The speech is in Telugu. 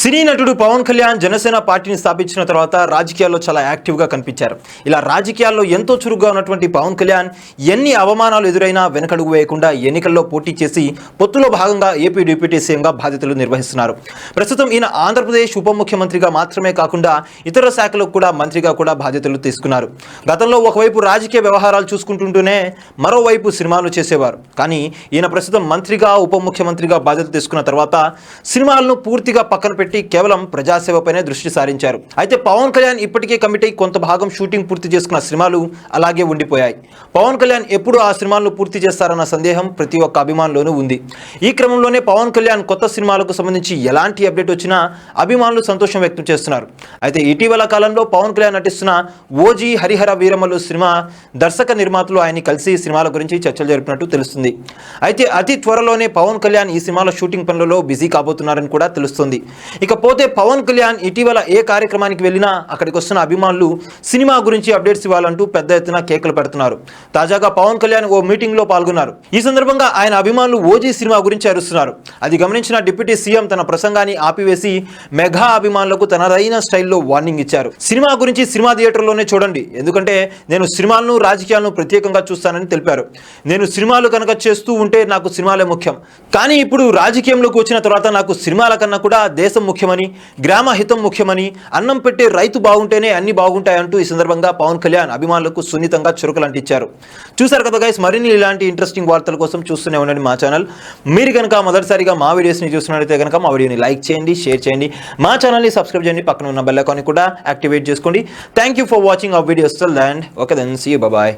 సినీ నటుడు పవన్ కళ్యాణ్ జనసేన పార్టీని స్థాపించిన తర్వాత రాజకీయాల్లో చాలా యాక్టివ్గా కనిపించారు. ఇలా రాజకీయాల్లో ఎంతో చురుగ్గా ఉన్నటువంటి పవన్ కళ్యాణ్ ఎన్ని అవమానాలు ఎదురైనా వెనకడుగు వేయకుండా ఎన్నికల్లో పోటీ చేసి పొత్తులో భాగంగా ఏపీ డిప్యూటీ సీఎంగా బాధ్యతలు నిర్వహిస్తున్నారు. ప్రస్తుతం ఈయన ఆంధ్రప్రదేశ్ ఉప ముఖ్యమంత్రిగా మాత్రమే కాకుండా ఇతర శాఖలకు కూడా మంత్రిగా కూడా బాధ్యతలు తీసుకున్నారు. గతంలో ఒకవైపు రాజకీయ వ్యవహారాలు చూసుకుంటుంటూనే మరోవైపు సినిమాలు చేసేవారు. కానీ ఈయన ప్రస్తుతం మంత్రిగా ఉప ముఖ్యమంత్రిగా బాధ్యతలు తీసుకున్న తర్వాత సినిమాలను పూర్తిగా పక్కన పెట్టి కేవలం ప్రజాసేవపైనే దృష్టి సారించారు. అయితే పవన్ కళ్యాణ్ ఇప్పటికే కమిట్ అయి కొంత భాగం షూటింగ్ పూర్తి చేసుకున్న సినిమాలు అలాగే ఉండిపోయాయి. పవన్ కళ్యాణ్ ఎప్పుడు ఆ సినిమాలను పూర్తి చేస్తారన్న సందేహం ప్రతి ఒక్క అభిమానులోనూ ఉంది. ఈ క్రమంలోనే పవన్ కళ్యాణ్ కొత్త సినిమాలకు సంబంధించి ఎలాంటి అప్డేట్ వచ్చినా అభిమానులు సంతోషం వ్యక్తం చేస్తున్నారు. అయితే ఇటీవల కాలంలో పవన్ కళ్యాణ్ నటిస్తున్న ఓజీ హరిహర వీరమల్లు సినిమా దర్శక నిర్మాతలు ఆయన్ని కలిసి సినిమాల గురించి చర్చలు జరిపినట్టు తెలుస్తుంది. అయితే అతి త్వరలోనే పవన్ కళ్యాణ్ ఈ సినిమాల షూటింగ్ పనులలో బిజీ కాబోతున్నారని కూడా తెలుస్తుంది. ఇకపోతే పవన్ కళ్యాణ్ ఇటీవల ఏ కార్యక్రమానికి వెళ్ళినా అక్కడికి వస్తున్న అభిమానులు సినిమా గురించి అప్డేట్స్ ఇవ్వాలంటూ పెద్ద ఎత్తున కేకలు పెడుతున్నారు. తాజాగా పవన్ కళ్యాణ్ ఓ మీటింగ్ లో పాల్గొన్నారు. ఈ సందర్భంగా ఆయన అభిమానులు ఓజీ సినిమా గురించి అరుస్తున్నారు. అది గమనించిన డిప్యూటీ సీఎం తన ప్రసంగాన్ని ఆపివేసి మెగా అభిమానులకు తనదైన స్టైల్లో వార్నింగ్ ఇచ్చారు. సినిమా గురించి సినిమా థియేటర్లోనే చూడండి, ఎందుకంటే నేను సినిమాలను రాజకీయాలను ప్రత్యేకంగా చూస్తానని తెలిపారు. నేను సినిమాలు కనుక చేస్తూ ఉంటే నాకు సినిమాలే ముఖ్యం, కానీ ఇప్పుడు రాజకీయంలోకి వచ్చిన తర్వాత నాకు సినిమాల కన్నా కూడా దేశం ముఖ్యమని, గ్రామ హితం ముఖ్యమని, అన్నం పెట్టే రైతు బాగుంటేనే అన్ని బాగుంటాయంటూ ఈ సందర్భంగా పవన్ కళ్యాణ్ అభిమానులకు సున్నితంగా చురుకులు అంటించారు. చూశారు కదా గైస్, మరిన్ని ఇలాంటి ఇంట్రెస్టింగ్ వార్తల కోసం చూస్తూనే ఉండండి మా ఛానల్. మీరు కనుక మొదటిసారిగా మా వీడియోస్ని చూస్తున్నట్లయితే కనుక మా వీడియోని లైక్ చేయండి, షేర్ చేయండి, మా ఛానల్ని సబ్స్క్రైబ్ చేయండి, పక్కన ఉన్న బెల్ ఐకాన్ని కూడా యాక్టివేట్ చేసుకోండి. Thank you for watching our videos. And okay then see you, bye.